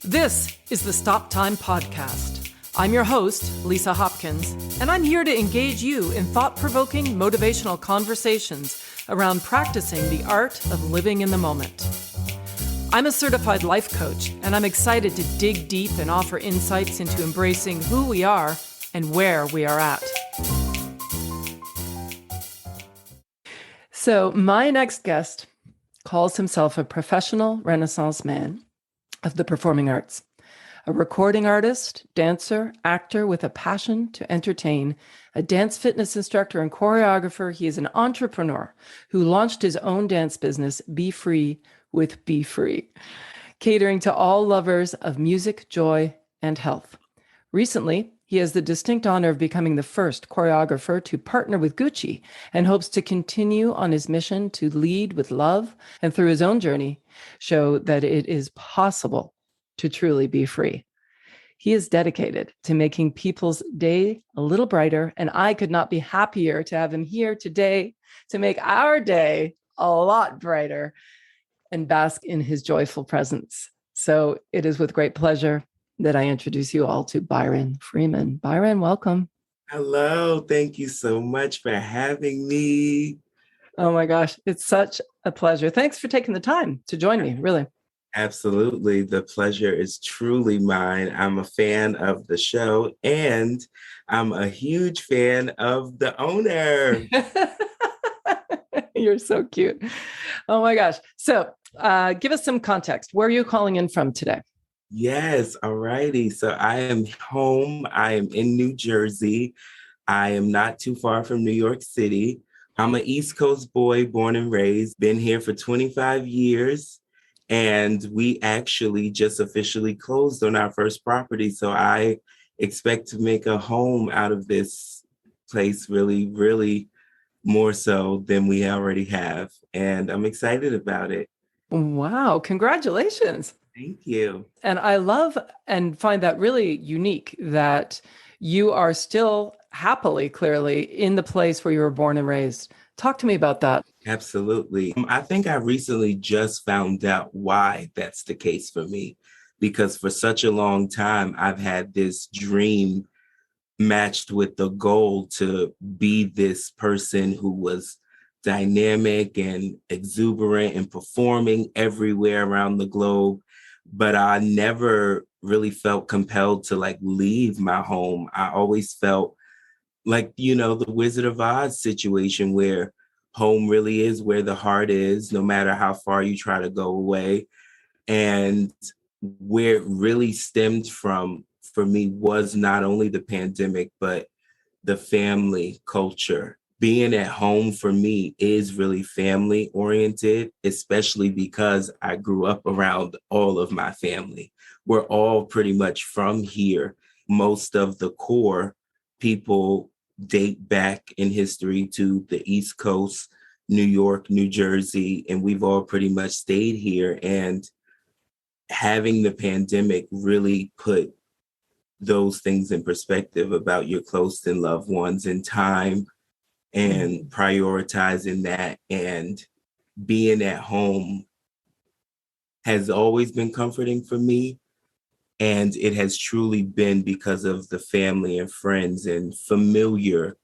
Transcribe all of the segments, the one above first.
This is the Stop Time Podcast. I'm your host, Lisa Hopkins, and I'm here to engage you in thought-provoking, motivational conversations around practicing the art of living in the moment. I'm a certified life coach, and I'm excited to dig deep and offer insights into embracing who we are and where we are at. So my next guest calls himself a professional Renaissance man of the performing arts, a recording artist, dancer, actor with a passion to entertain, a dance fitness instructor and choreographer. He is an entrepreneur who launched his own dance business, B.Free, with B.Free, catering to all lovers of music, joy, and health. Recently, he has the distinct honor of becoming the first choreographer to partner with Gucci and hopes to continue on his mission to lead with love and through his own journey, show that it is possible to truly be free. He is dedicated to making people's day a little brighter, and I could not be happier to have him here today to make our day a lot brighter and bask in his joyful presence. So it is with great pleasure that I introduce you all to Byron Freeman. Byron, welcome. Hello. Thank you so much for having me. Oh my gosh, it's such a pleasure. Thanks for taking the time to join me, really. Absolutely. The pleasure is truly mine. I'm a fan of the show and I'm a huge fan of the owner. You're so cute. Oh my gosh. So give us some context. Where are you calling in from today? Yes. All righty. So I am home. I am in New Jersey. I am not too far from New York City. I'm an East Coast boy, born and raised, been here for 25 years. And we actually just officially closed on our first property. So I expect to make a home out of this place really, really more so than we already have. And I'm excited about it. Wow. Congratulations. Thank you. And I love and find that really unique that you are still happily, clearly, in the place where you were born and raised. Talk to me about that. Absolutely. I think I recently just found out why that's the case for me, because for such a long time, I've had this dream matched with the goal to be this person who was dynamic and exuberant and performing everywhere around the globe. But I never really felt compelled to leave my home. I always felt like, the Wizard of Oz situation where home really is where the heart is, no matter how far you try to go away. And where it really stemmed from for me was not only the pandemic, but the family culture. Being at home for me is really family oriented, especially because I grew up around all of my family. We're all pretty much from here. Most of the core people date back in history to the East Coast, New York, New Jersey, and we've all pretty much stayed here. And having the pandemic really put those things in perspective about your close and loved ones and time and prioritizing that and being at home has always been comforting for me. And it has truly been because of the family and friends and familiarness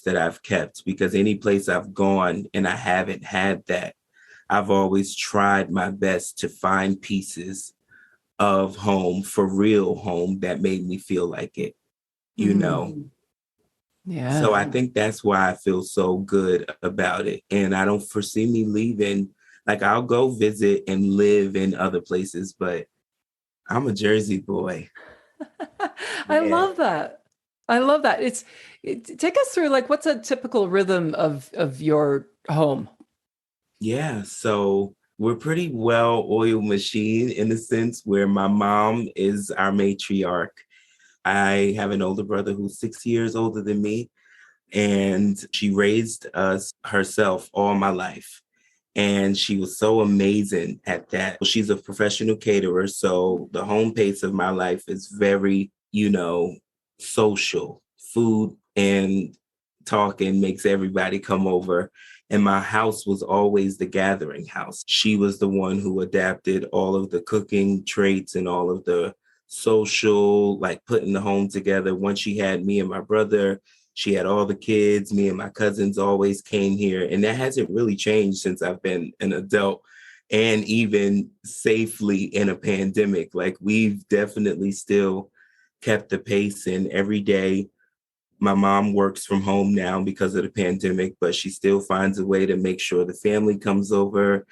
that I've kept, because any place I've gone and I haven't had that, I've always tried my best to find pieces of home, for real home, that made me feel like it, Yeah. So I think that's why I feel so good about it. And I don't foresee me leaving. I'll go visit and live in other places, but I'm a Jersey boy. I love that. I love that. Take us through what's a typical rhythm of your home? Yeah, so we're pretty well-oiled machine in the sense where my mom is our matriarch. I have an older brother who's 6 years older than me, and she raised us herself all my life. And she was so amazing at that. She's a professional caterer, so the home pace of my life is very, social. Food and talking makes everybody come over. And my house was always the gathering house. She was the one who adapted all of the cooking traits and all of the social, like putting the home together. Once she had me and my brother, she had all the kids. Me and my cousins always came here. And that hasn't really changed since I've been an adult, and even safely in a pandemic. Like, we've definitely still kept the pace. And every day, my mom works from home now because of the pandemic, but she still finds a way to make sure the family comes over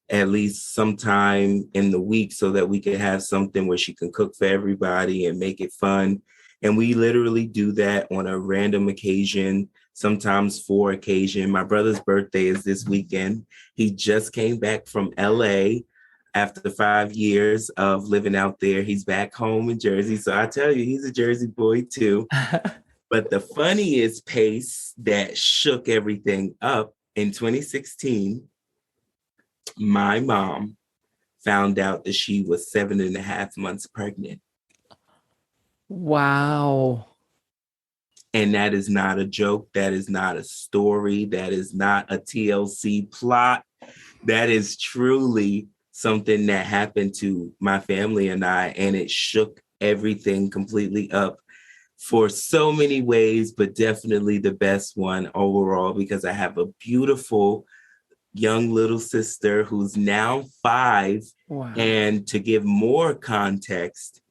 at least sometime in the week so that we can have something where she can cook for everybody and make it fun. And we literally do that on a random occasion, sometimes for occasion. My brother's birthday is this weekend. He just came back from LA after 5 years of living out there. He's back home in Jersey. So I tell you, he's a Jersey boy too. But the funniest pace that shook everything up in 2016, my mom found out that she was 7.5 months pregnant. Wow. And that is not a joke. That is not a story. That is not a TLC plot. That is truly something that happened to my family and I, and it shook everything completely up for so many ways, but definitely the best one overall, because I have a beautiful young little sister who's now 5. Wow. And to give more context,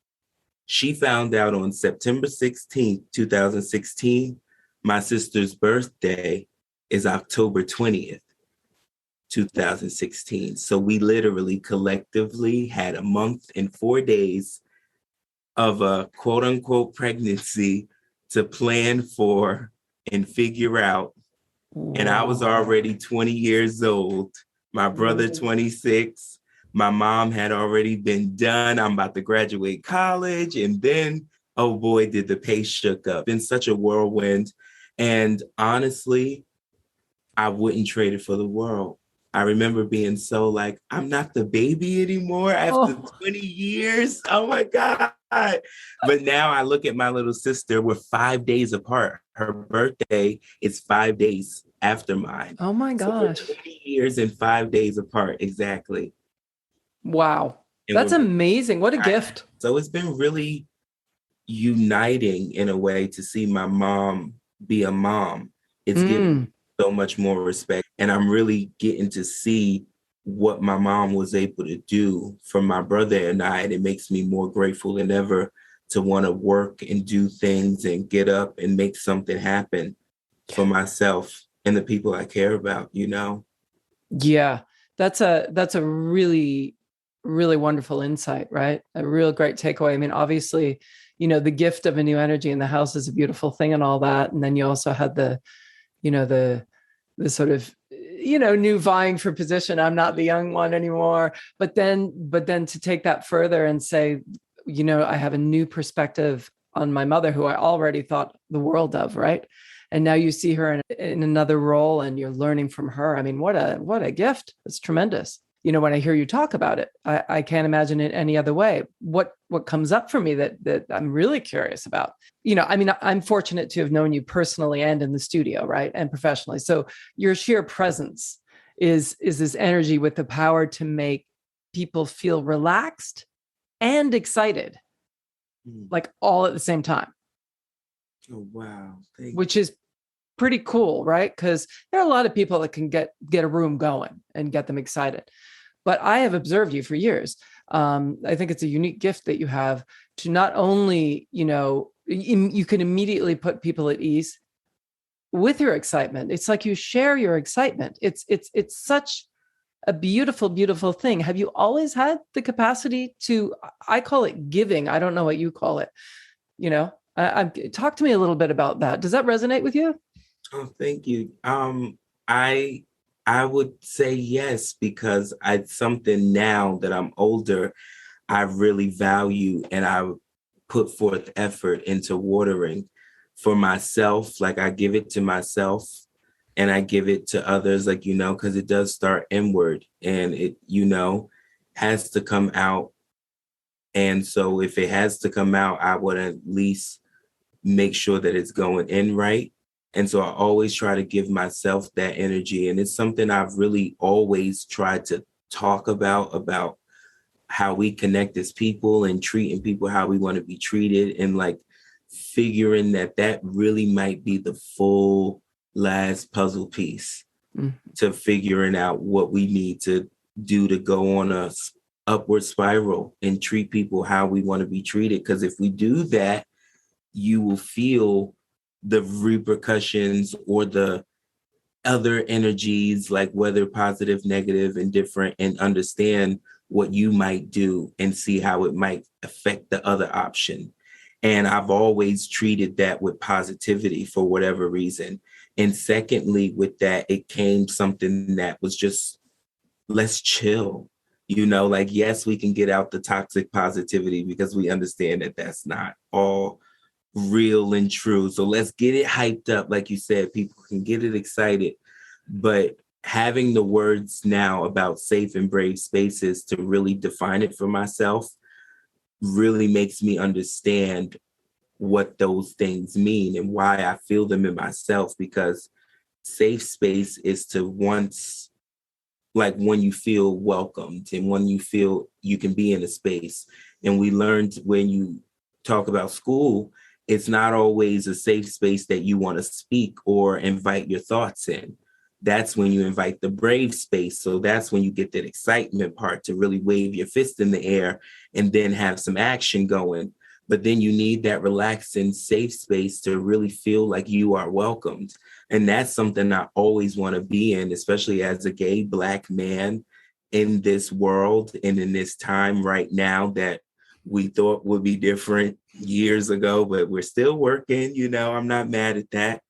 she found out on September 16th, 2016. My sister's birthday is October 20th, 2016. So we literally collectively had a month and 4 days of a quote unquote pregnancy to plan for and figure out. And I was already 20 years old, my brother 26, my mom had already been done. I'm about to graduate college. And then, oh boy, did the pace shook up. Been such a whirlwind. And honestly, I wouldn't trade it for the world. I remember being so like, I'm not the baby anymore after 20 years. Oh my God. But now I look at my little sister, we're 5 days apart. Her birthday is 5 days after mine. Oh my gosh. So we're 20 years and 5 days apart. Exactly. Wow. And That's amazing. What a gift. So it's been really uniting in a way to see my mom be a mom. It's given so much more respect. And I'm really getting to see what my mom was able to do for my brother and I. And it makes me more grateful than ever to want to work and do things and get up and make something happen for myself and the people I care about, you know? Yeah, that's a really, really wonderful insight, right? A real great takeaway. I mean, obviously, the gift of a new energy in the house is a beautiful thing and all that. And then you also had the sort of, new vying for position. I'm not the young one anymore. But then to take that further and say, I have a new perspective on my mother, who I already thought the world of, right? And now you see her in another role and you're learning from her. I mean, what a gift. It's tremendous. When I hear you talk about it, I can't imagine it any other way. What comes up for me that I'm really curious about, I mean, I'm fortunate to have known you personally and in the studio, right? And professionally. So your sheer presence is this energy with the power to make people feel relaxed and excited, like all at the same time. Oh, wow. Which is pretty cool, right? Because there are a lot of people that can get a room going and get them excited. But I have observed you for years. I think it's a unique gift that you have to not only, you can immediately put people at ease with your excitement. It's like you share your excitement. It's such a beautiful, beautiful thing. Have you always had the capacity to, I call it giving. I don't know what you call it. Talk to me a little bit about that. Does that resonate with you? Oh, thank you. I would say yes, because it's something now that I'm older, I really value, and I put forth effort into watering for myself. Like, I give it to myself and I give it to others, like, because it does start inward and it, has to come out. And so if it has to come out, I would at least make sure that it's going in right. And so I always try to give myself that energy. And it's something I've really always tried to talk about how we connect as people and treating people how we want to be treated, and like figuring that really might be the full last puzzle piece to figuring out what we need to do to go on a upward spiral and treat people how we want to be treated. Because if we do that, you will feel the repercussions or the other energies, like whether positive, negative, indifferent, and understand what you might do and see how it might affect the other option. And I've always treated that with positivity for whatever reason. And secondly, with that, it came something that was just, let's chill. Like, yes, we can get out the toxic positivity because we understand that that's not all real and true. So let's get it hyped up. Like you said, people can get it excited. But having the words now about safe and brave spaces to really define it for myself really makes me understand what those things mean and why I feel them in myself. Because safe space is to once, like when you feel welcomed and when you feel you can be in a space. And we learned when you talk about school, it's not always a safe space that you want to speak or invite your thoughts in. That's when you invite the brave space. So that's when you get that excitement part to really wave your fist in the air and then have some action going. But then you need that relaxing, safe space to really feel like you are welcomed. And that's something I always want to be in, especially as a gay Black man in this world and in this time right now that we thought would be different years ago, but we're still working. I'm not mad at that.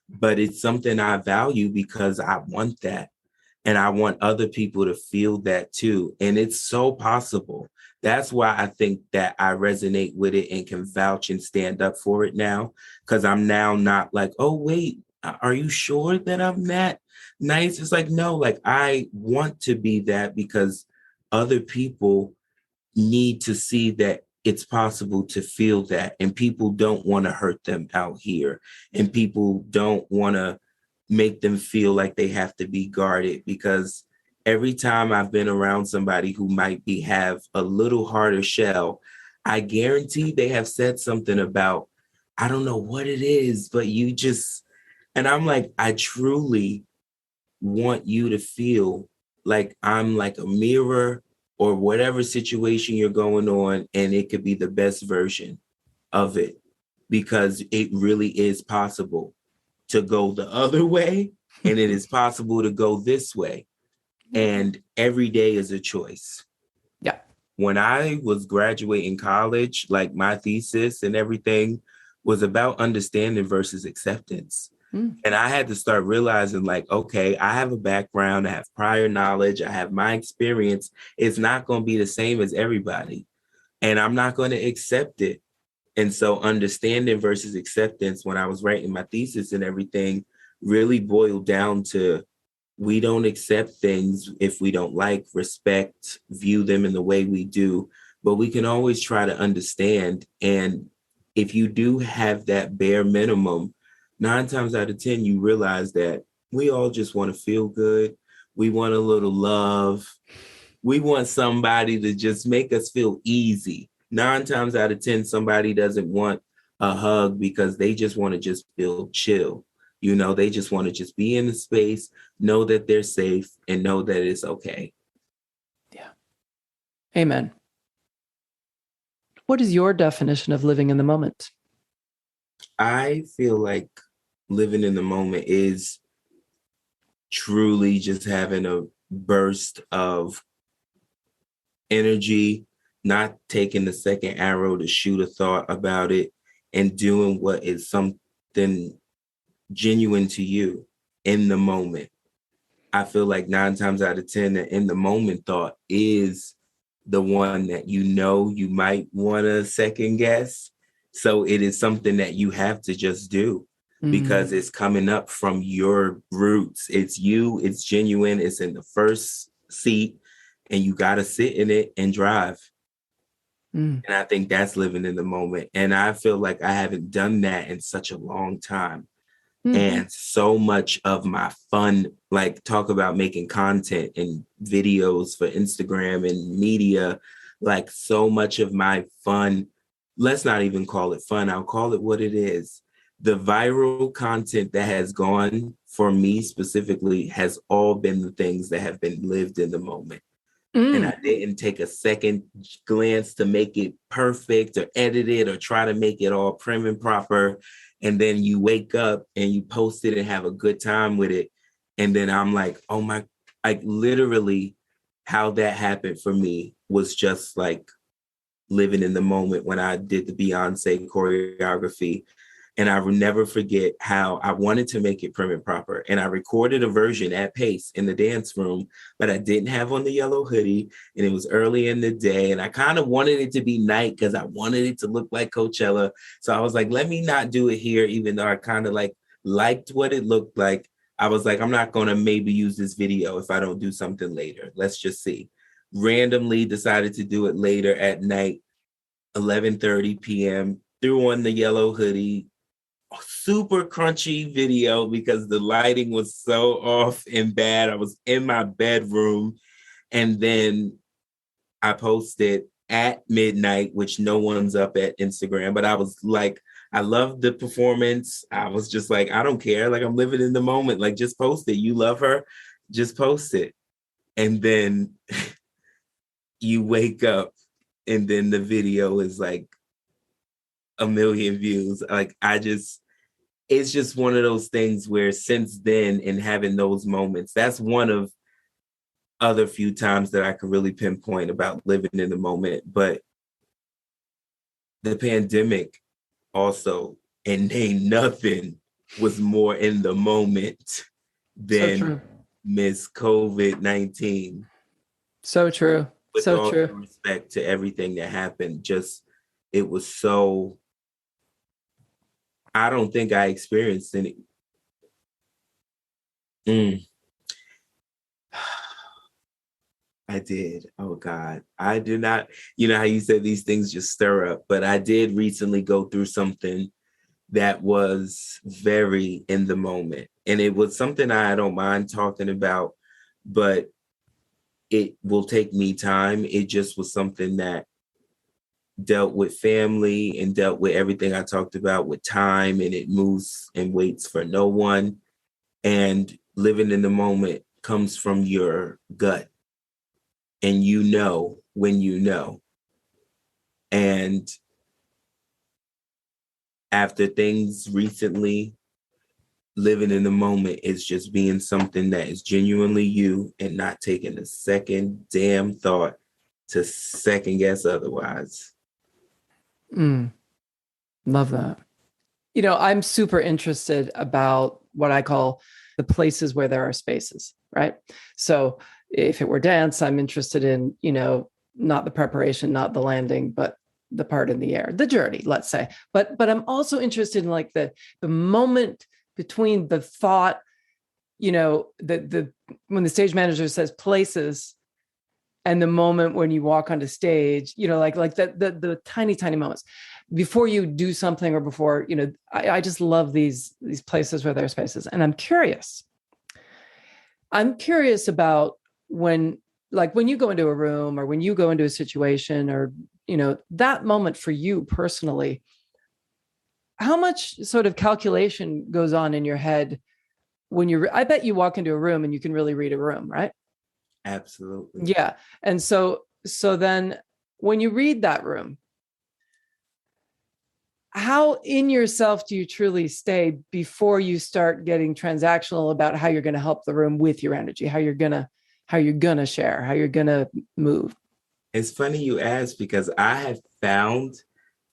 But it's something I value because I want that. And I want other people to feel that too. And it's so possible. That's why I think that I resonate with it and can vouch and stand up for it now. Because I'm now not like, oh, wait, are you sure that I'm that nice? It's like, no, like I want to be that because other people need to see that it's possible to feel that. And people don't want to hurt them out here. And people don't want to make them feel like they have to be guarded, because every time I've been around somebody who might have a little harder shell, I guarantee they have said something about, I don't know what it is, but you just, and I'm like, I truly want you to feel like I'm like a mirror or whatever situation you're going on, and it could be the best version of it, because it really is possible to go the other way and it is possible to go this way. And every day is a choice. Yeah. When I was graduating college, like my thesis and everything was about understanding versus acceptance. And I had to start realizing, like, okay, I have a background, I have prior knowledge, I have my experience. It's not going to be the same as everybody. And I'm not going to accept it. And so understanding versus acceptance, when I was writing my thesis and everything, really boiled down to, we don't accept things if we don't like, respect, view them in the way we do, but we can always try to understand. And if you do have that bare minimum, 9 times out of 10, you realize that we all just want to feel good. We want a little love. We want somebody to just make us feel easy. 9 times out of 10, somebody doesn't want a hug because they just want to just feel chill. They just want to just be in the space, know that they're safe, and know that it's okay. Yeah. Amen. What is your definition of living in the moment? I feel like living in the moment is truly just having a burst of energy, not taking the second arrow to shoot a thought about it, and doing what is something genuine to you in the moment. I feel like 9 times out of 10, the in the moment thought is the one that you might want to second guess. So it is something that you have to just do because it's coming up from your roots. It's you, it's genuine, it's in the first seat, and you got to sit in it and drive. And I think that's living in the moment. And I feel like I haven't done that in such a long time. And so much of my fun, like talk about making content and videos for Instagram and media, like so much of my fun, let's not even call it fun, I'll call it what it is. The viral content that has gone for me specifically has all been the things that have been lived in the moment. And I didn't take a second glance to make it perfect or edit it or try to make it all prim and proper. And then you wake up and you post it and have a good time with it. And then I'm like, oh my, like literally how that happened for me was just like living in the moment when I did the Beyonce choreography. And I will never forget how I wanted to make it prim and proper. And I recorded a version at pace in the dance room, but I didn't have on the yellow hoodie. And it was early in the day. And I kind of wanted it to be night because I wanted it to look like Coachella. So I was like, let me not do it here, even though I kind of like liked what it looked like. I was like, I'm not going to maybe use this video if I don't do something later. Let's just see. Randomly decided to do it later at night, 11:30 p.m., threw on the yellow hoodie, super crunchy video because the lighting was so off and bad. I was in my bedroom and then I posted at midnight, which no one's up at Instagram, but I was like, I loved the performance. I was just like, I don't care. Like I'm living in the moment. Like just post it. You love her, just post it. And then you wake up and then the video is like 1 million views. Like it's just one of those things where since then and having those moments, that's one of other few times that I could really pinpoint about living in the moment. But the pandemic also, and ain't nothing was more in the moment So than true. Miss COVID-19. So true. With So all due true. respect to everything that happened, just it was so, I don't think I experienced any. I did. Oh God. I did not, you know how you said these things just stir up, but I did recently go through something that was very in the moment. And it was something I don't mind talking about, but it will take me time. It just was something that dealt with family and dealt with everything I talked about with time, and it moves and waits for no one. And living in the moment comes from your gut, and you know when you know. And after things recently, living in the moment is just being something that is genuinely you and not taking a second damn thought to second guess otherwise. Love that. You know, I'm super interested about what I call the places where there are spaces, right? So if it were dance, I'm interested in, you know, not the preparation, not the landing, but the part in the air, the journey, let's say. But I'm also interested in like the moment between the thought, you know, the when the stage manager says places and the moment when you walk onto stage, you know, like the tiny moments before you do something or before, you know, I just love these places where there are spaces. And I'm curious about when, like when you go into a room or when you go into a situation or, you know, that moment for you personally, how much sort of calculation goes on in your head when I bet you walk into a room and you can really read a room, right? Absolutely. Yeah. And so then when you read that room, how in yourself do you truly stay before you start getting transactional about how you're going to help the room with your energy, how you're going to share, how you're going to move? It's funny you ask because I have found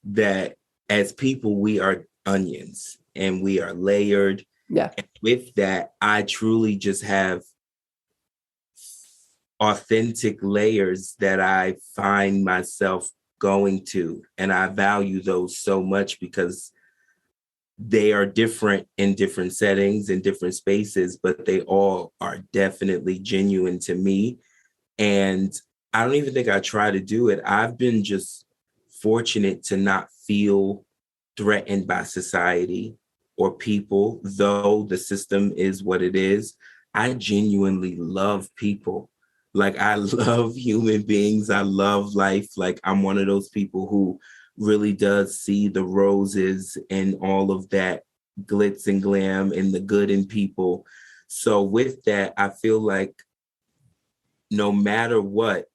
that as people, we are onions and we are layered. Yeah. And with that, I truly just have authentic layers that I find myself going to. And I value those so much because they are different in different settings and different spaces, but they all are definitely genuine to me. And I don't even think I try to do it. I've been just fortunate to not feel threatened by society. or people, though the system is what it is. I genuinely love people. Like, I love human beings. I love life. Like, I'm one of those people who really does see the roses and all of that glitz and glam and the good in people. So with that, I feel like no matter what,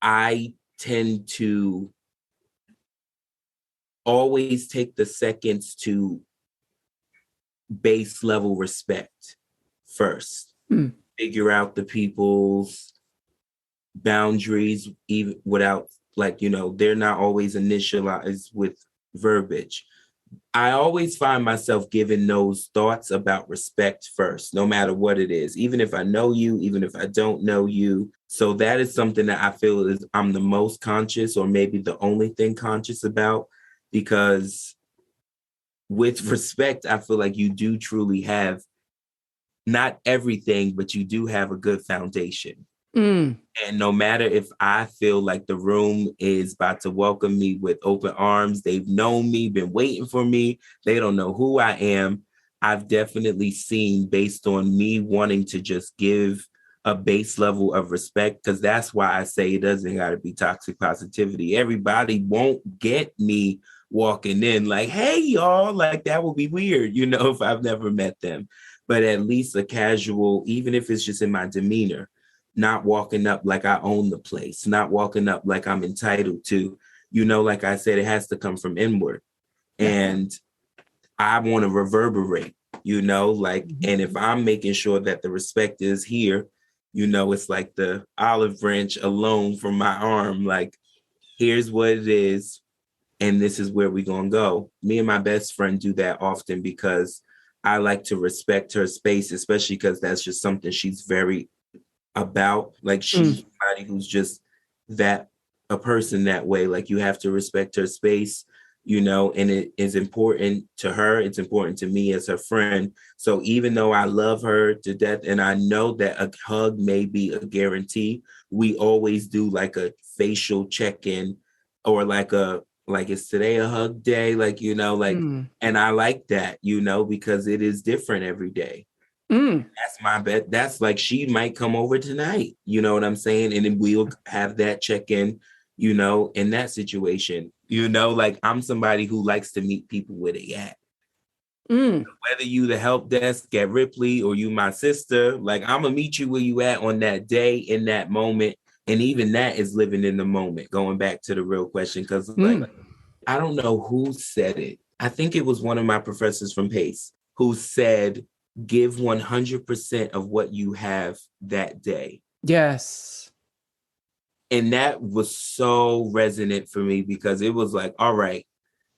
I tend to always take the seconds to base level respect first. Mm. Figure out the people's boundaries, even without, like, they're not always initialized with verbiage. I always find myself giving those thoughts about respect first, no matter what it is, even if I know you, even if I don't know you. So that is something that I feel is I'm the most conscious, or maybe the only thing conscious about, because with respect, I feel like you do truly have not everything, but you do have a good foundation. Mm. And no matter if I feel like the room is about to welcome me with open arms, they've known me, been waiting for me, they don't know who I am. I've definitely seen, based on me wanting to just give a base level of respect, because that's why I say it doesn't got to be toxic positivity. Everybody won't get me walking in like, hey, y'all, like that would be weird, if I've never met them. But at least a casual, even if it's just in my demeanor, not walking up like I own the place, not walking up like I'm entitled to, like I said, it has to come from inward. Yeah. And I want to reverberate, like, and if I'm making sure that the respect is here, it's like the olive branch alone from my arm, like, here's what it is, and this is where we're going to go. Me and my best friend do that often because I like to respect her space, especially because that's just something she's very about. Like, she's somebody who's just that, a person that way. Like, you have to respect her space, and it is important to her. It's important to me as her friend. So even though I love her to death and I know that a hug may be a guarantee, we always do like a facial check-in, or like, is today a hug day? Like, and I like that, because it is different every day. That's my bet. That's like, she might come over tonight. You know what I'm saying? And then we'll have that check-in, in that situation. Like, I'm somebody who likes to meet people where they at. Whether you the help desk at Ripley or you my sister, like, I'm gonna meet you where you at on that day, in that moment. And even that is living in the moment, going back to the real question. Because like, I don't know who said it. I think it was one of my professors from Pace who said, give 100% of what you have that day. Yes. And that was so resonant for me, because it was like, all right,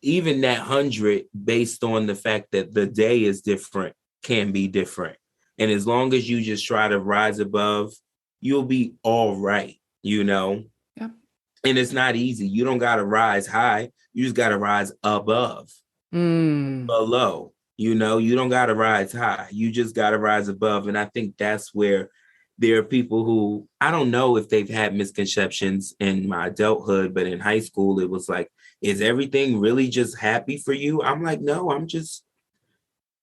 even that 100, based on the fact that the day is different, can be different. And as long as you just try to rise above, you'll be all right, Yeah. And it's not easy. You don't got to rise high. You just got to rise above, below. You don't got to rise high. You just got to rise above. And I think that's where there are people who, I don't know if they've had misconceptions in my adulthood, but in high school, it was like, is everything really just happy for you? I'm like, no, I'm just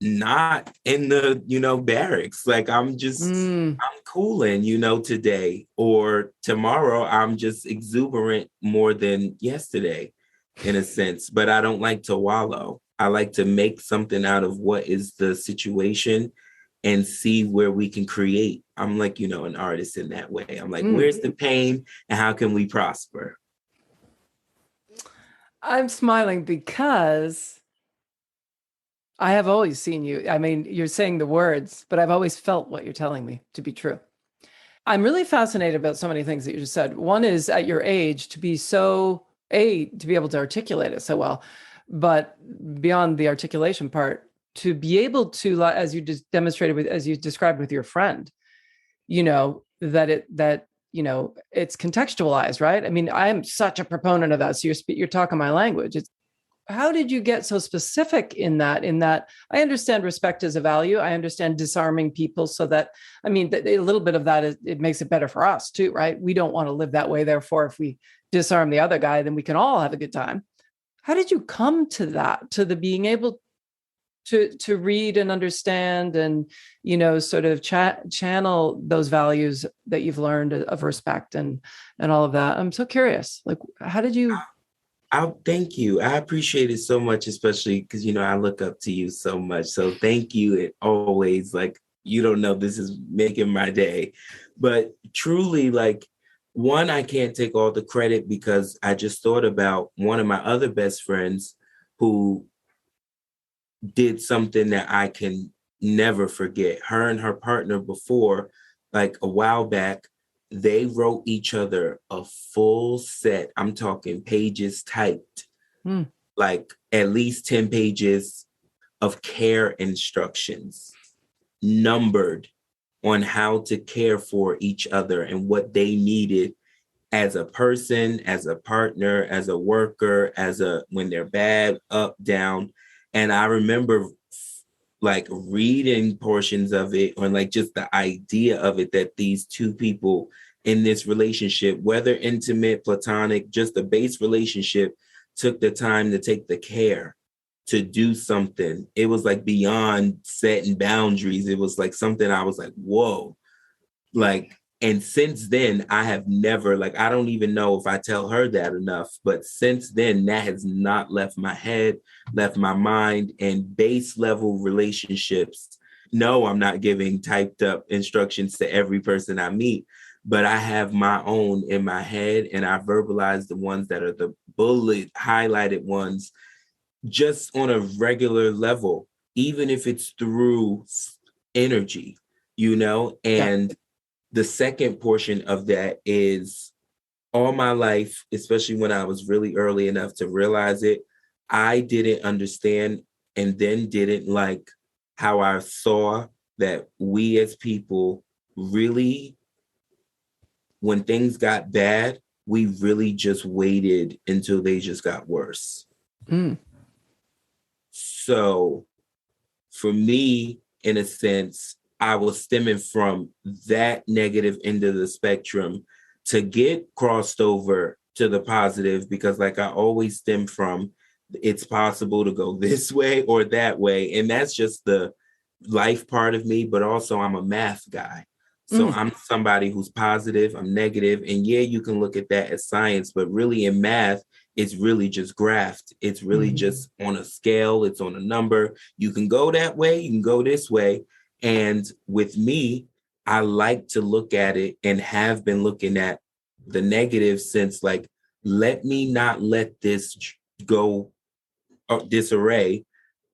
not in the, barracks. Like, I'm cooling, today, or tomorrow I'm just exuberant more than yesterday, in a sense. But I don't like to wallow. I like to make something out of what is the situation and see where we can create. I'm like, an artist in that way. I'm like, where's the pain and how can we prosper? I'm smiling because I have always seen you. I mean, you're saying the words, but I've always felt what you're telling me to be true. I'm really fascinated about so many things that you just said. One is, at your age, to be to be able to articulate it so well, but beyond the articulation part, to be able to, as you just demonstrated with, as you described with your friend, it's contextualized, right? I mean, I'm such a proponent of that. So you're talking my language. It's, how did you get so specific in that I understand respect is a value. I understand disarming people, so that, I mean, a little bit of that is, it makes it better for us too, right? We don't want to live that way. Therefore, if we disarm the other guy, then we can all have a good time. How did you come to that, to the being able to read and understand and, sort of channel those values that you've learned of respect and all of that. I'm so curious, like, how did you? I thank you. I appreciate it so much, especially because, I look up to you so much. So thank you. It always, like, you don't know, this is making my day. But truly, like, one, I can't take all the credit because I just thought about one of my other best friends who did something that I can never forget. Her and her partner before, like a while back, they wrote each other a full set. I'm talking pages typed, like at least 10 pages of care instructions, numbered on how to care for each other and what they needed as a person, as a partner, as a worker, when they're bad, up, down. And I remember like reading portions of it, or like just the idea of it, that these two people in this relationship, whether intimate, platonic, just a base relationship, took the time to take the care to do something. It was like beyond setting boundaries. It was like something I was like, whoa. Like, and since then, I have never, like, I don't even know if I tell her that enough, but since then, that has not left my head, left my mind. And base level relationships, no, I'm not giving typed up instructions to every person I meet, but I have my own in my head, and I verbalize the ones that are the bullet highlighted ones just on a regular level, even if it's through energy, Yeah. and the second portion of that is all my life, especially when I was really early enough to realize it, I didn't understand and then didn't like how I saw that we as people really, when things got bad, we really just waited until they just got worse. Mm. So for me, in a sense, I was stemming from that negative end of the spectrum to get crossed over to the positive, because like I always stem from, it's possible to go this way or that way. And that's just the life part of me, but also I'm a math guy. So I'm somebody who's positive, I'm negative. And yeah, you can look at that as science, but really in math, it's really just graphed. It's really just on a scale, it's on a number. You can go that way, you can go this way. And with me, I like to look at it and have been looking at the negative since, like, let me not let this go disarray.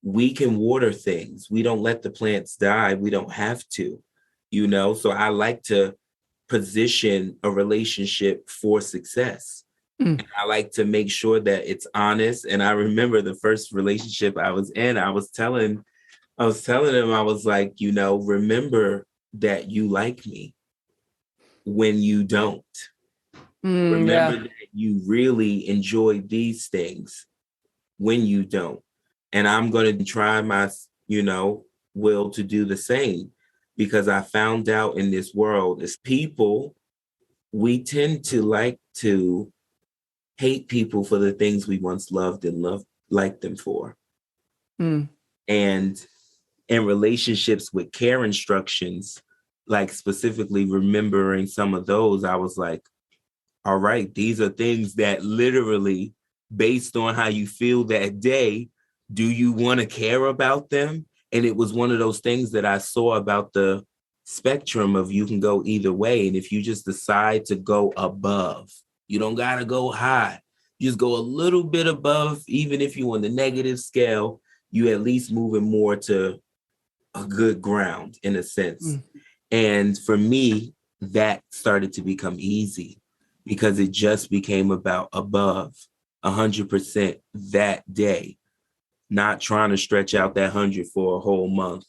We can water things. We don't let the plants die. We don't have to, So I like to position a relationship for success. I like to make sure that it's honest. And I remember the first relationship I was in, I was telling him, I was like, remember that you like me when you don't. Remember Yeah. that you really enjoy these things when you don't. And I'm going to try my, will to do the same, because I found out in this world, as people, we tend to like to hate people for the things we once loved and liked them for. And in relationships with care instructions, like specifically remembering some of those, I was like, all right, these are things that literally, based on how you feel that day, do you want to care about them? And it was one of those things that I saw about the spectrum of, you can go either way. And if you just decide to go above, you don't got to go high. You just go a little bit above, even if you're on the negative scale, you at least moving more to a good ground in a sense. And for me, that started to become easy because it just became about above 100% that day, not trying to stretch out that 100 for a whole month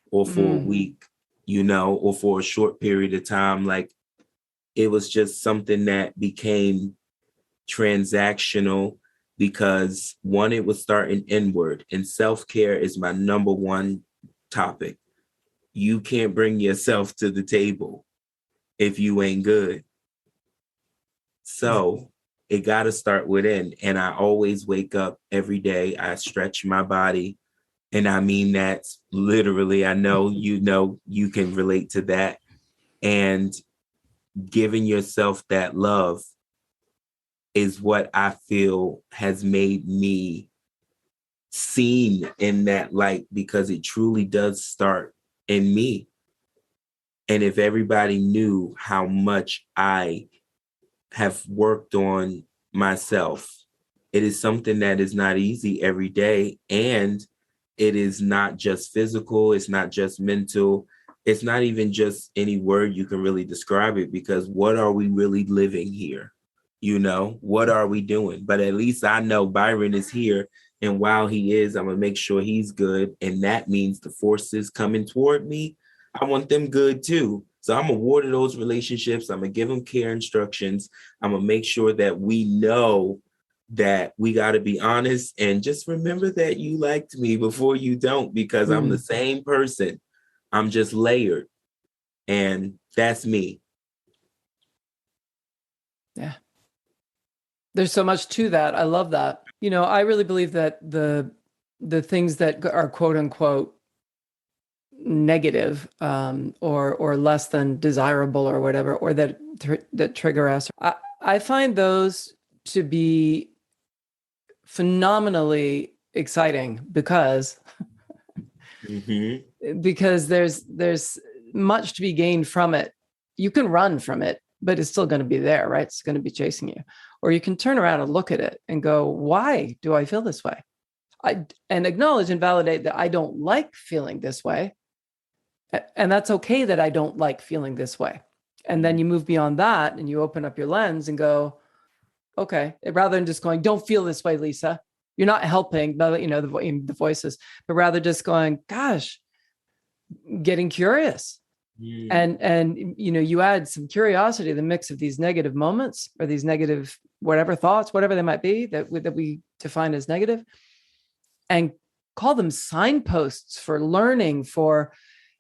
or for a week, or for a short period of time. Like, it was just something that became transactional because, one, it was starting inward, and self-care is my number one topic. You can't bring yourself to the table if you ain't good. So it got to start within. And I always wake up every day. I stretch my body And I mean that literally. I know you can relate to that. And giving yourself that love is what I feel has made me seen in that light, because it truly does start in me. And if everybody knew how much I have worked on myself, it is something that is not easy every day. And it is not just physical, it's not just mental, it's not even just any word you can really describe it, because what are we really living here? What are we doing? But at least I know Byron is here. And while he is, I'm going to make sure he's good. And that means the forces coming toward me, I want them good too. So I'm going to water those relationships. I'm going to give them care instructions. I'm going to make sure that we know that we got to be honest, and just remember that you liked me before you don't, because I'm the same person. I'm just layered. And that's me. Yeah. There's so much to that. I love that. I really believe that the things that are quote unquote negative, or less than desirable or whatever, or that trigger us, I find those to be phenomenally exciting, because there's much to be gained from it. You can run from it, but it's still going to be there, right? It's going to be chasing you. Or you can turn around and look at it and go, why do I feel this way? And acknowledge and validate that I don't like feeling this way. And that's okay that I don't like feeling this way. And then you move beyond that and you open up your lens and go, okay, rather than just going, don't feel this way, Lisa. You're not helping, the voices, but rather just going, gosh, getting curious. And you add some curiosity to the mix of these negative moments, or these negative whatever thoughts, whatever they might be, that we define as negative, and call them signposts for learning, for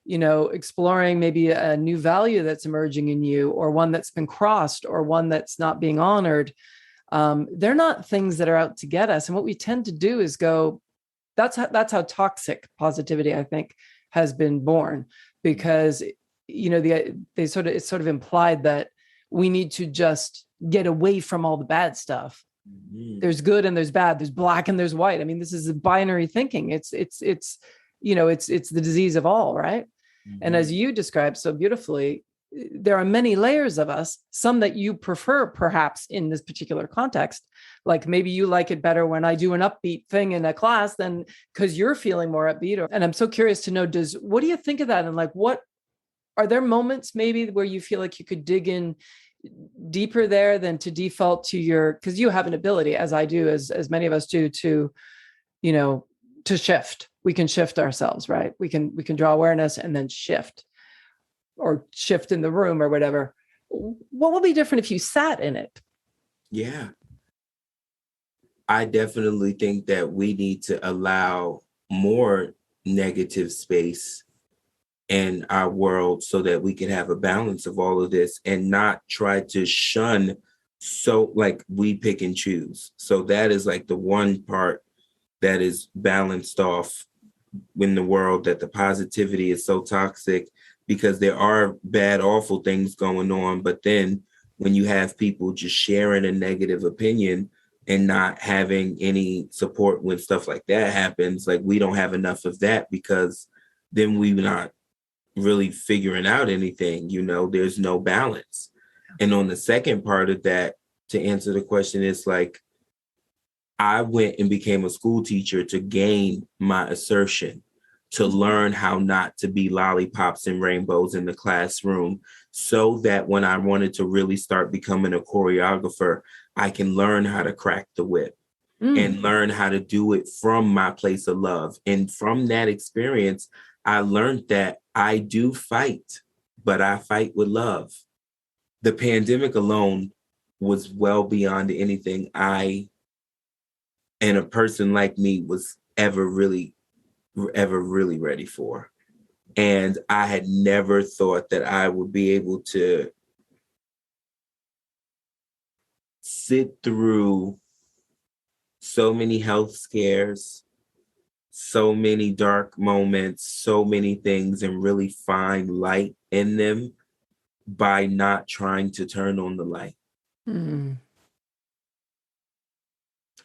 exploring maybe a new value that's emerging in you, or one that's been crossed, or one that's not being honored. They're not things that are out to get us. And what we tend to do is go, that's how toxic positivity, I think, has been born, because it's sort of implied that we need to just get away from all the bad stuff. There's good and there's bad, there's black and there's white. I mean, this is a binary thinking. It's the disease of all, right? And as you described so beautifully, there are many layers of us, some that you prefer perhaps in this particular context. Like maybe you like it better when I do an upbeat thing in a class than because you're feeling more upbeat. And I'm so curious to know, what do you think of that? And like, what are there moments maybe where you feel like you could dig in deeper there than to default to because you have an ability, as I do, as many of us do, to shift. We can shift ourselves, right? We can draw awareness and then shift, or shift in the room or whatever. What will be different if you sat in it? Yeah. I definitely think that we need to allow more negative space in our world, so that we can have a balance of all of this, and not try to shun, so like we pick and choose. So that is like the one part that is balanced off in the world, that the positivity is so toxic, because there are bad, awful things going on. But then when you have people just sharing a negative opinion and not having any support when stuff like that happens, like we don't have enough of that, because then we're not really figuring out anything, there's no balance. And on the second part of that, to answer the question, is like, I went and became a school teacher to gain my assertion, to learn how not to be lollipops and rainbows in the classroom, so that when I wanted to really start becoming a choreographer, I can learn how to crack the whip and learn how to do it from my place of love. And from that experience, I learned that I do fight, but I fight with love. The pandemic alone was well beyond anything I and a person like me was ever really ready for. And I had never thought that I would be able to sit through so many health scares, so many dark moments, so many things, and really find light in them by not trying to turn on the light Mm.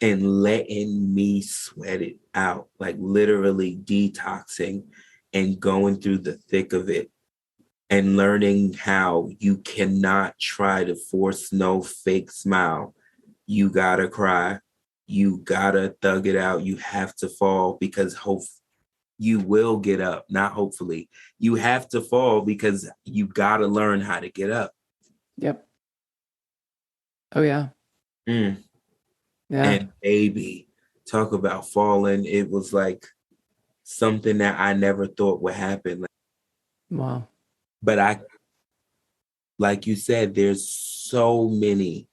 and letting me sweat it out, like literally detoxing and going through the thick of it and learning how you cannot try to force no fake smile. You gotta cry. You gotta thug it out. You have to fall because hope you will get up, not hopefully. You have to fall because you gotta learn how to get up. Yep. Oh yeah. Mm. Yeah. And baby, talk about falling. It was like something that I never thought would happen. Wow. But I, like you said, there's so many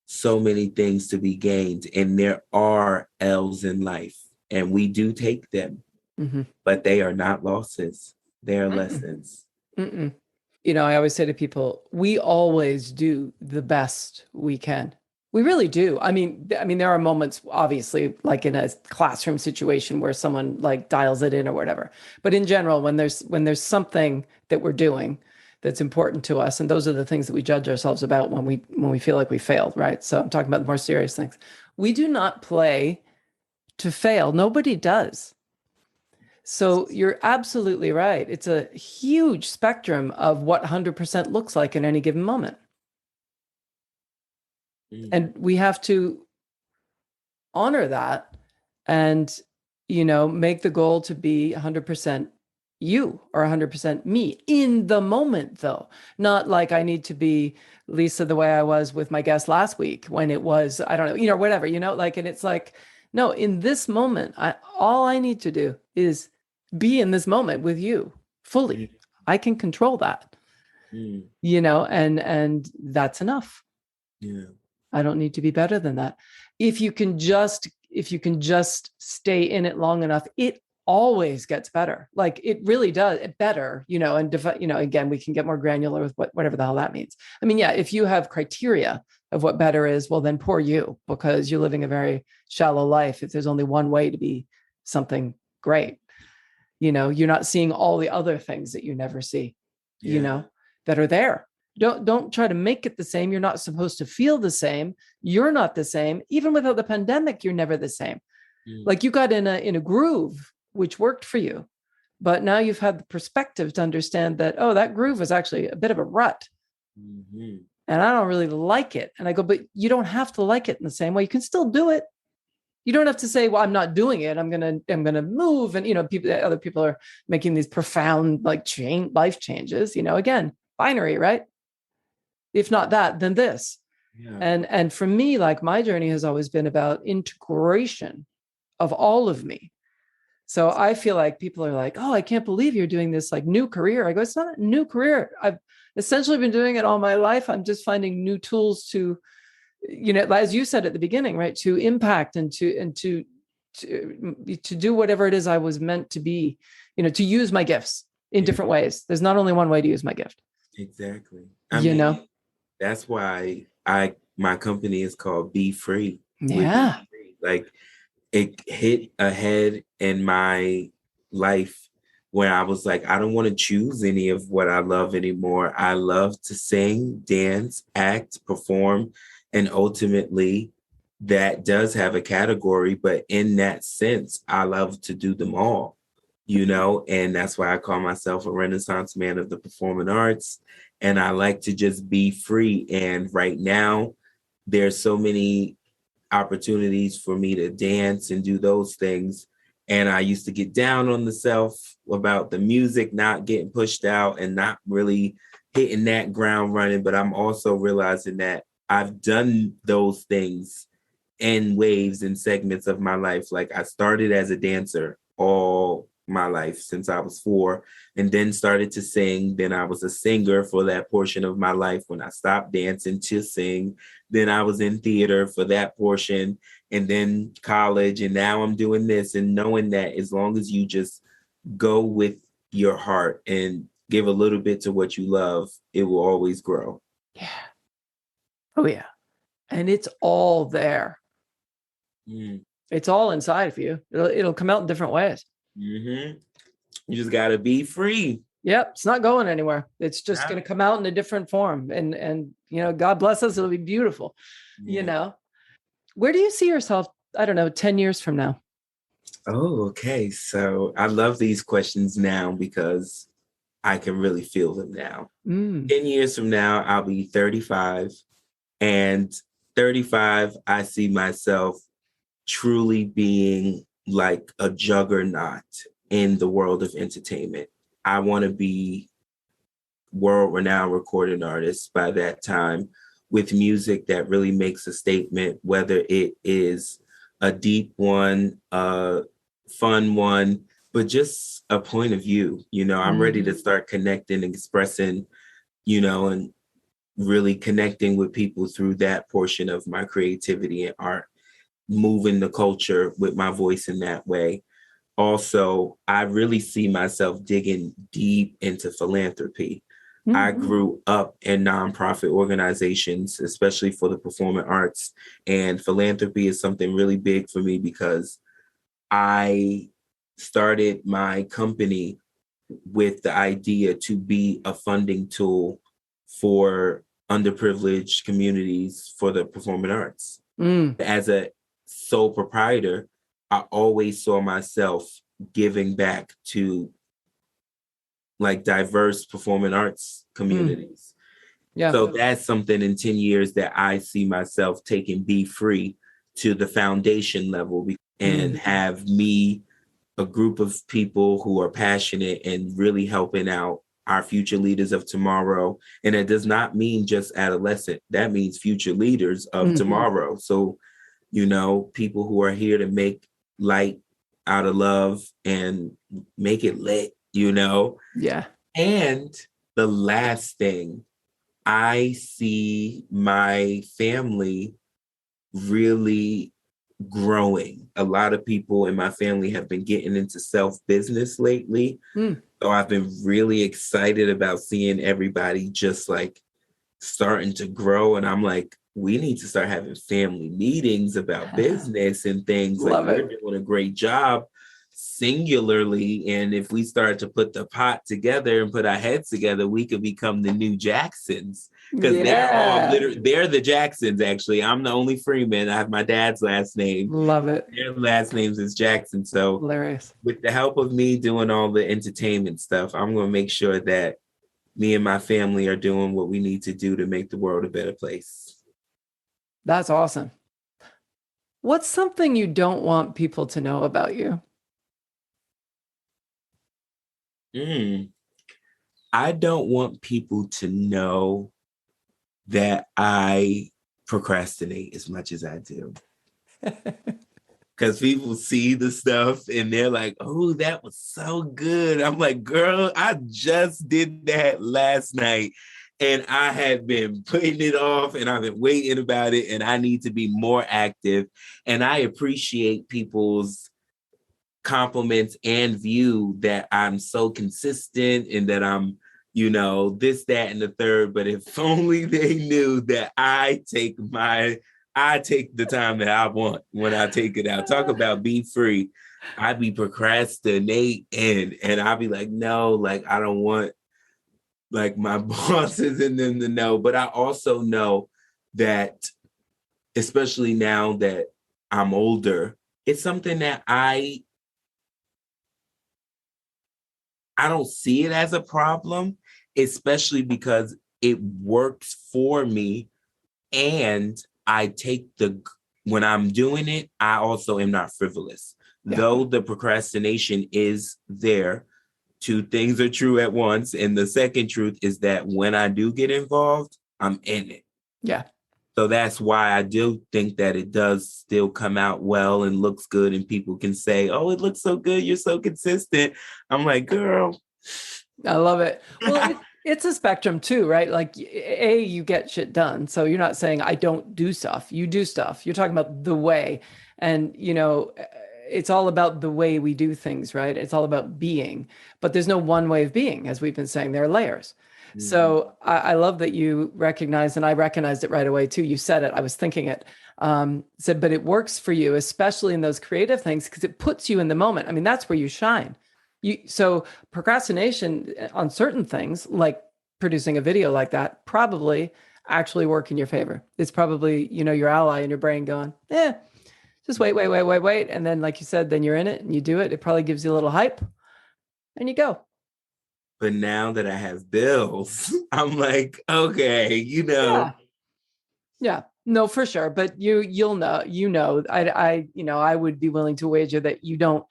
things to be gained, and there are L's in life, and we do take them, Mm-hmm. but they are not losses. They are Mm-mm. lessons. Mm-mm. You know, I always say to people, we always do the best we can. We really do. I mean, there are moments, obviously, like in a classroom situation where someone like dials it in or whatever. But in general, when there's something that we're doing that's important to us, and those are the things that we judge ourselves about when we feel like we failed, right? So I'm talking about the more serious things. We do not play to fail. Nobody does. So you're absolutely right. It's a huge spectrum of what 100% looks like in any given moment. Mm. And we have to honor that and, make the goal to be 100% you or 100% me in the moment, though. Not like I need to be Lisa the way I was with my guest last week when it was, I don't know, whatever, like, and it's like, no, in this moment, all I need to do is be in this moment with you fully. Mm. I can control that, Mm. and that's enough. Yeah. I don't need to be better than that. If you can just stay in it long enough, it always gets better. Like it really does better, and again, we can get more granular with whatever the hell that means. I mean, yeah, if you have criteria of what better is, well, then poor you, because you're living a very shallow life. If there's only one way to be something great, you're not seeing all the other things that you never see, Yeah. that are there. Don't try to make it the same. You're not supposed to feel the same. You're not the same. Even without the pandemic, you're never the same. Mm. Like you got in a groove which worked for you, but now you've had the perspective to understand that, oh, that groove was actually a bit of a rut, Mm-hmm. and I don't really like it. And I go, but you don't have to like it in the same way. You can still do it. You don't have to say, well, I'm not doing it. I'm gonna move. And other people are making these profound life changes. Again, binary, right? If not that, then this. Yeah. And for me, like, my journey has always been about integration of all of me. So I feel like people are like, oh, I can't believe you're doing this like new career. I go, it's not a new career. I've essentially been doing it all my life. I'm just finding new tools to, as you said at the beginning, right, to impact and to do whatever it is I was meant to be, to use my gifts in Yeah. different ways. There's not only one way to use my gift, Exactly. I you know? mean, that's why my company is called B.Free. With Yeah. like it hit ahead in my life where I was like, I don't want to choose any of what I love anymore. I love to sing, dance, act, perform, and ultimately that does have a category, but in that sense, I love to do them all, and that's why I call myself a Renaissance man of the performing arts. And I like to just be free. And right now, there's so many opportunities for me to dance and do those things. And I used to get down on the self about the music not getting pushed out and not really hitting that ground running. But I'm also realizing that I've done those things in waves and segments of my life. Like I started as a dancer all my life since I was 4, and then started to sing. Then I was a singer for that portion of my life when I stopped dancing to sing. Then I was in theater for that portion, and then college. And now I'm doing this, and knowing that as long as you just go with your heart and give a little bit to what you love, it will always grow. Yeah. Oh, yeah. And it's all there. Mm. It's all inside of you. It'll come out in different ways. Mm-hmm. You just got to be free. Yep, it's not going anywhere. It's just Yeah. going to come out in a different form, and God bless us, it'll be beautiful. Yeah. Where do you see yourself, I don't know, 10 years from now? Oh, okay. So I love these questions now because I can really feel them now. 10 years from now, I'll be 35. And 35, I see myself truly being like a juggernaut in the world of entertainment. I want to be world-renowned recording artist by that time with music that really makes a statement, whether it is a deep one, a fun one, but just a point of view. I'm ready to start connecting and expressing, and really connecting with people through that portion of my creativity and art, moving the culture with my voice in that way. Also, I really see myself digging deep into philanthropy. I grew up in nonprofit organizations, especially for the performing arts, and philanthropy is something really big for me because I started my company with the idea to be a funding tool for underprivileged communities for the performing arts. As a sole proprietor, I always saw myself giving back to like diverse performing arts communities. Yeah. So that's something in 10 years that I see myself taking B.Free to the foundation level and have me, a group of people who are passionate and really helping out our future leaders of tomorrow. And it does not mean just adolescent. That means future leaders of tomorrow. So, people who are here to make light out of love and make it lit, Yeah. And the last thing, I see my family really growing. A lot of people in my family have been getting into self-business lately. So I've been really excited about seeing everybody just like starting to grow. And I'm like, we need to start having family meetings about business and things. Like, we're doing a great job singularly. And if we start to put the pot together and put our heads together, we could become the new Jacksons. Because they're the Jacksons, actually. I'm the only Freeman. I have my dad's last name. Love it. Their last names is Jackson. So Hilarious. with the help of me doing all the entertainment stuff, I'm going to make sure that me and my family are doing what we need to do to make the world a better place. That's awesome. What's something you don't want people to know about you? I don't want people to know that I procrastinate as much as I do. Because people see the stuff and they're like, oh, that was so good. I'm like, girl, I just did that last night and I had been putting it off and I've been waiting about it and I need to be more active. And I appreciate people's compliments and view that I'm so consistent and that I'm, this, that, and the third. But if only they knew that I take the time that I want when I take it out. Talk about be free. I be procrastinating and I be like, no, like I don't want like my bosses and them to know. But I also know that, especially now that I'm older, it's something that I don't see it as a problem, especially because it works for me. And when I'm doing it, I also am not frivolous. Yeah. Though the procrastination is there, two things are true at once. And the second truth is that when I do get involved, I'm in it. Yeah. So that's why I do think that it does still come out well and looks good. And people can say, oh, it looks so good. You're so consistent. I'm like, girl. I love it. Well, it's a spectrum too, right? Like, you get shit done. So you're not saying I don't do stuff. You do stuff. You're talking about the way. And, it's all about the way we do things, right? It's all about being. But there's no one way of being, as we've been saying. There are layers. So I love that you recognize, and I recognized it right away too. You said it. I was thinking it. Said, but it works for you, especially in those creative things, because it puts you in the moment. I mean, that's where you shine. So procrastination on certain things, like producing a video like that, probably actually work in your favor. It's probably, your ally in your brain going, just wait. And then, like you said, then you're in it and you do it. It probably gives you a little hype and you go. But now that I have bills, I'm like, okay, Yeah, no, for sure. But you'll know, I would be willing to wager that you don't,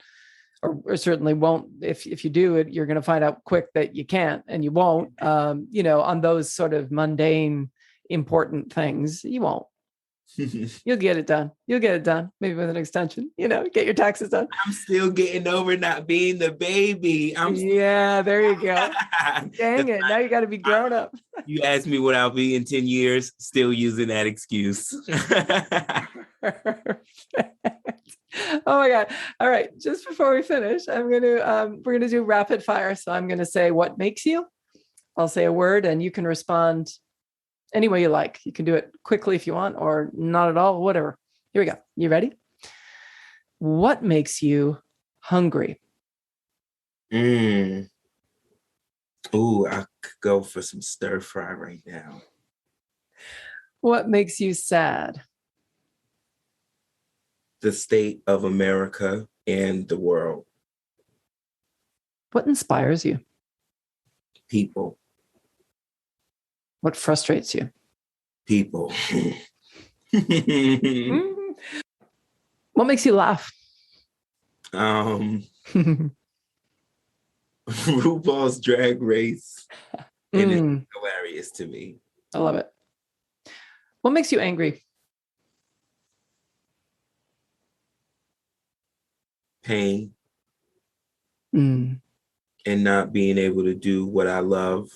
or certainly won't. If you do it, you're going to find out quick that you can't, and you won't. On those sort of mundane, important things, you won't. You'll get it done. Maybe with an extension, get your taxes done. I'm still getting over not being the baby. Yeah, there you go. Dang it. Now you got to be grown up. You asked me what I'll be in 10 years, still using that excuse. Oh my God. All right. Just before we finish, we're going to do rapid fire. So I'm going to say what makes you. I'll say a word and you can respond any way you like. You can do it quickly if you want, or not at all, whatever. Here we go. You ready? What makes you hungry? Ooh, I could go for some stir fry right now. What makes you sad? The state of America and the world. What inspires you? People. What frustrates you? People. What makes you laugh? RuPaul's Drag Race. And it's hilarious to me. I love it. What makes you angry? Pain. And not being able to do what I love.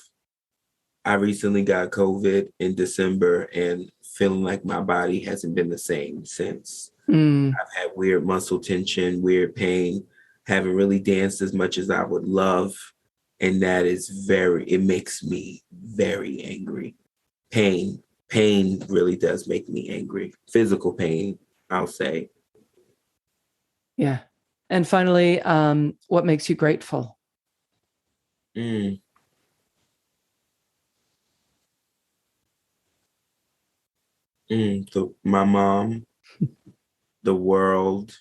I recently got COVID in December and feeling like my body hasn't been the same since. I've had weird muscle tension, weird pain, haven't really danced as much as I would love. And that is it makes me very angry. Pain really does make me angry. Physical pain, I'll say. Yeah. And finally, what makes you grateful? My mom, the world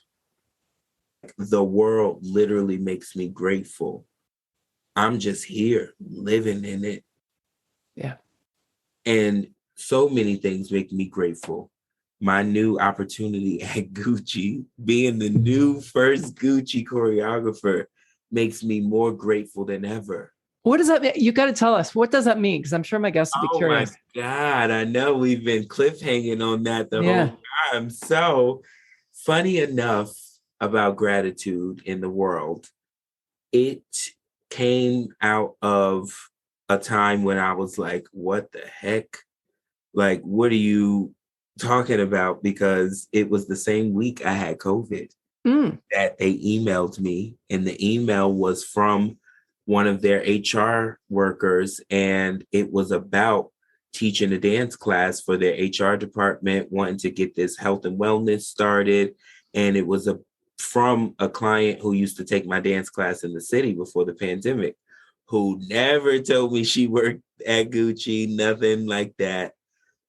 literally makes me grateful. I'm just here living in it. Yeah. And so many things make me grateful. My new opportunity at Gucci, being the new first Gucci choreographer, makes me more grateful than ever. What does that mean? You got to tell us. What does that mean? Because I'm sure my guests will be curious. Oh my God. I know we've been cliffhanging on that the whole time. So funny enough about gratitude in the world, it came out of a time when I was like, what the heck? Like, what are you talking about? Because it was the same week I had COVID that they emailed me, and the email was from one of their HR workers, and it was about teaching a dance class for their HR department, wanting to get this health and wellness started. And it was from a client who used to take my dance class in the city before the pandemic, who never told me she worked at Gucci, nothing like that.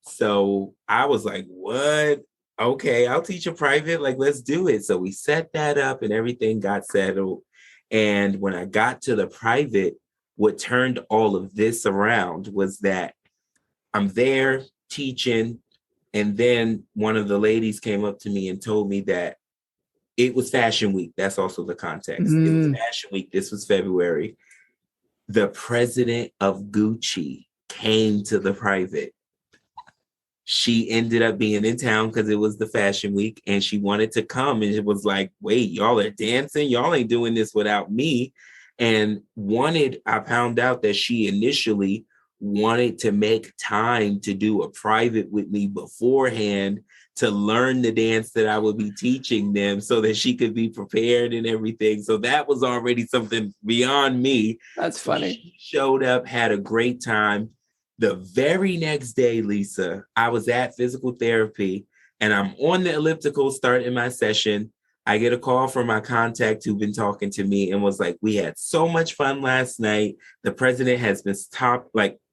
So I was like, what? Okay, I'll teach a private, like, let's do it. So we set that up and everything got settled. And when I got to the private, what turned all of this around was that I'm there teaching. And then one of the ladies came up to me and told me that it was Fashion Week. That's also the context. It was Fashion Week. This was February. The president of Gucci came to the private. She ended up being in town because it was the Fashion Week, and she wanted to come, and it was like, wait, y'all are dancing? Y'all ain't doing this without me. And I found out that she initially wanted to make time to do a private with me beforehand to learn the dance that I would be teaching them so that she could be prepared and everything. So that was already something beyond me. That's funny. She showed up, had a great time. The very next day, Lisa, I was at physical therapy And I'm on the elliptical starting my session. I get a call from my contact who've been talking to me and was like, we had so much fun last night. The president has been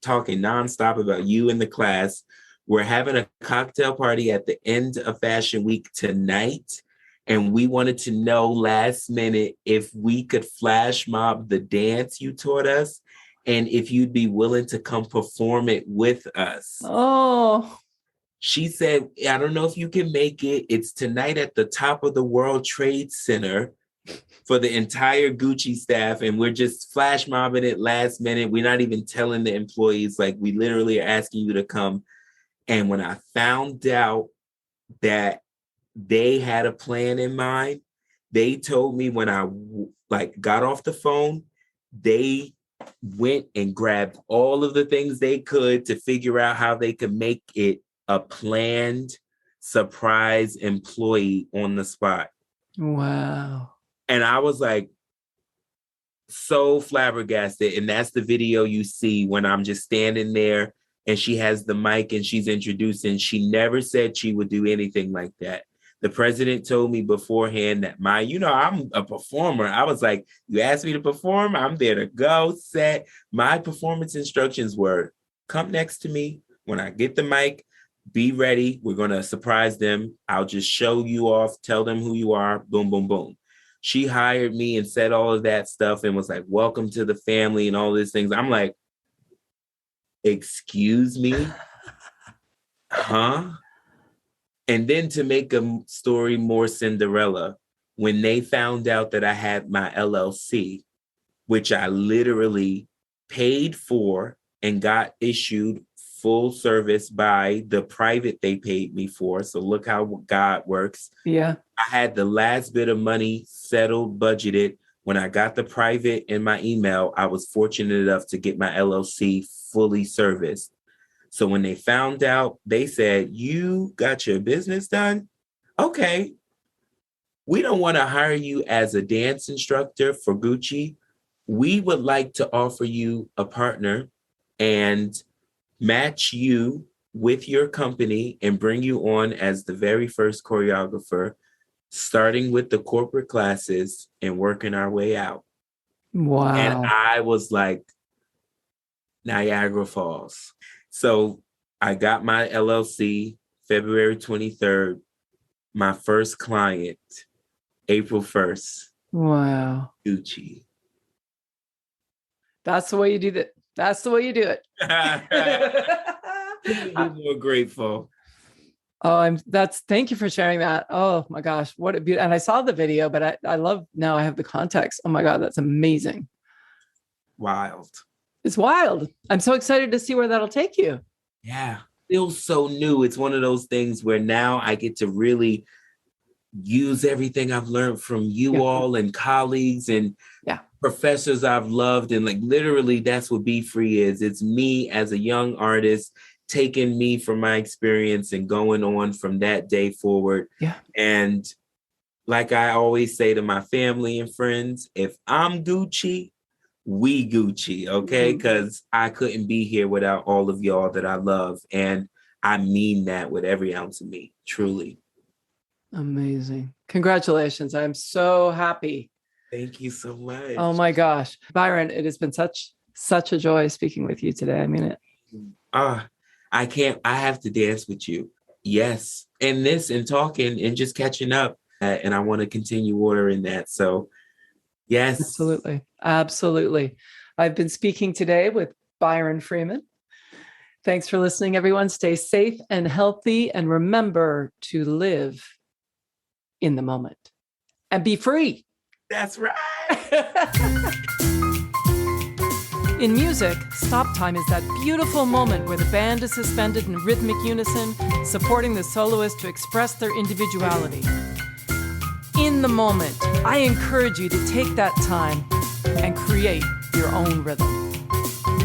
talking nonstop about you in the class. We're having a cocktail party at the end of Fashion Week tonight. And we wanted to know last minute if we could flash mob the dance you taught us and if you'd be willing to come perform it with us. Oh. She said, I don't know if you can make it. It's tonight at the top of the World Trade Center for the entire Gucci staff. And we're just flash mobbing it last minute. We're not even telling the employees, like we literally are asking you to come. And when I found out that they had a plan in mind, they told me when I got off the phone, they went and grabbed all of the things they could to figure out how they could make it a planned surprise employee on the spot. Wow. And I was like, so flabbergasted. And that's the video you see when I'm just standing there and she has the mic and she's introducing. She never said she would do anything like that. The president told me beforehand that I'm a performer. I was like, you asked me to perform, I'm there to go, set. My performance instructions were, come next to me. When I get the mic, be ready. We're going to surprise them. I'll just show you off, tell them who you are, boom, boom, boom. She hired me and said all of that stuff and was like, welcome to the family and all these things. I'm like, excuse me? Huh? And then to make a story more Cinderella, when they found out that I had my LLC, which I literally paid for and got issued full service by the private they paid me for. So look how God works. Yeah. I had the last bit of money settled, budgeted. When I got the private in my email, I was fortunate enough to get my LLC fully serviced. So when they found out, they said, you got your business done? Okay. We don't want to hire you as a dance instructor for Gucci. We would like to offer you a partner and match you with your company and bring you on as the very first choreographer, starting with the corporate classes and working our way out. Wow. And I was like, Niagara Falls. So I got my LLC February 23rd, my first client, April 1st. Wow. Gucci. That's the way you do that. That's the way you do it. I'm more grateful. Oh, thank you for sharing that. Oh my gosh. What a beautiful, and I saw the video, but I love, now I have the context. Oh my God, that's amazing. Wild. It's wild. I'm so excited to see where that'll take you. Yeah. Feels so new. It's one of those things where now I get to really use everything I've learned from you all and colleagues and professors I've loved. And like, literally that's what B.Free is. It's me as a young artist, taking me from my experience and going on from that day forward. Yeah. And like I always say to my family and friends, if I'm Gucci, we Gucci, okay? Because I couldn't be here without all of y'all that I love. And I mean that with every ounce of me, truly. Amazing. Congratulations. I'm so happy. Thank you so much. Oh my gosh. Byron, it has been such a joy speaking with you today. I mean it. I have to dance with you. Yes. And this and talking and just catching up. And I want to continue ordering that. So yes. Absolutely. Absolutely. I've been speaking today with Byron Freeman. Thanks for listening, everyone. Stay safe and healthy. And remember to live in the moment and be free. That's right. In music, stop time is that beautiful moment where the band is suspended in rhythmic unison, supporting the soloist to express their individuality. In the moment, I encourage you to take that time and create your own rhythm.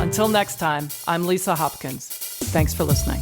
Until next time, I'm Lisa Hopkins. Thanks for listening.